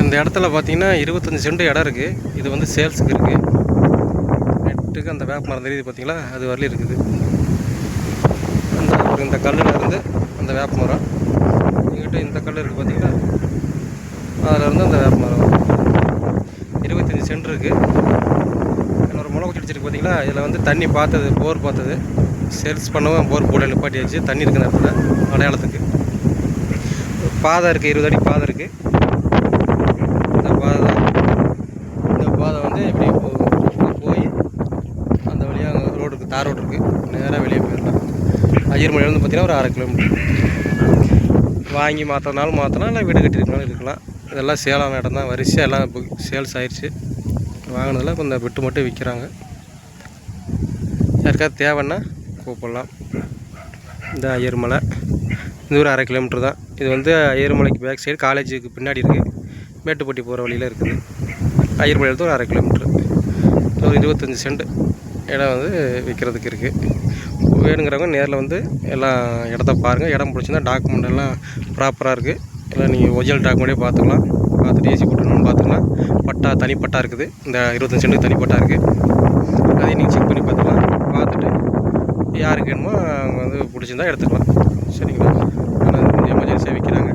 இந்த இடத்துல பார்த்தீங்கன்னா 25 சென்ட் இடம் இருக்குது. இது வந்து சேல்ஸுக்கு இருக்குது. நெட்டுக்கு அந்த வேப்ப மரம் தெரியுது பார்த்தீங்களா, அது வரலையும் இருக்குது. இந்த கல்லில் இருந்து அந்த வேப்ப மரம் எங்கிட்ட இந்த கல் இருக்குது பார்த்தீங்களா, அதில் இருந்து அந்த வேப்ப மரம் 25 சென்ட் இருக்குது. இன்னொரு முளை குச்சி அடிச்சிருக்கு பார்த்தீங்களா, இதில் வந்து தண்ணி பார்த்தது, போர் பார்த்தது. சேல்ஸ் பண்ணவும் போர் போட நிப்பாட்டியாச்சு. தண்ணி இருக்கிற இடத்துல அடையாளத்துக்கு பாதை இருக்குது, 20 அடி பாதை இருக்குது. இந்த பாதை வந்து எப்படி போய் அந்த வழியாக ரோடு இருக்குது, தார் ரோடு இருக்குது. நேராக வெளியே போயிடலாம். ஐயர்மலையிலேருந்து பார்த்தீங்கன்னா ஒரு 1/2 கிலோமீட்டர். வாங்கி மாற்றினாலும் மாற்றலாம், இல்லை வீடு கட்டிருக்கனாலும் இருக்கலாம். இதெல்லாம் சேலான இடம் தான். வரிசையாக எல்லாம் சேல்ஸ் ஆயிடுச்சு. வாங்கினதில் இப்போ இந்த விட்டு மட்டும் விற்கிறாங்க. யாருக்காவது தேவைன்னா கூப்பிடலாம். இந்த ஐயர்மலை இந்த ஒரு 1/2 கிலோமீட்டர் தான். இது வந்து ஐயர்மலைக்கு பேக் சைடு காலேஜுக்கு பின்னாடி இருக்குது. மேட்டுப்பட்டி போகிற வழியில் இருக்குது. ஐயர்மலையிலேருந்து ஒரு 1/2 கிலோமீட்டர். ஒரு 25 சென்ட் இடம் வந்து விற்கிறதுக்கு இருக்குது. வேணுங்கிறவங்க நேரில் வந்து எல்லாம் இடத்த பாருங்கள். இடம் பிடிச்சிருந்தா டாக்குமெண்ட் எல்லாம் ப்ராப்பராக இருக்குது. எல்லாம் நீங்கள் ஒரிஜினல் டாக்குமெண்ட்டே பார்த்துக்கலாம். பார்த்துட்டு ஏசி போட்டுருன்னு பார்த்துக்கலாம். பட்டா தனிப்பட்டா இருக்குது. இந்த 25 சென்ட்டுக்கு தனிப்பட்டா இருக்குது. அதையும் நீங்கள் செக் பண்ணி பார்த்துக்கலாம். பார்த்துட்டு யாருக்கு வேணுமோ அவங்க வந்து பிடிச்சிருந்தா எடுத்துக்கலாம். சரிங்களா? ஆனால் எமர்ஜென்சியாக விற்கிறாங்க.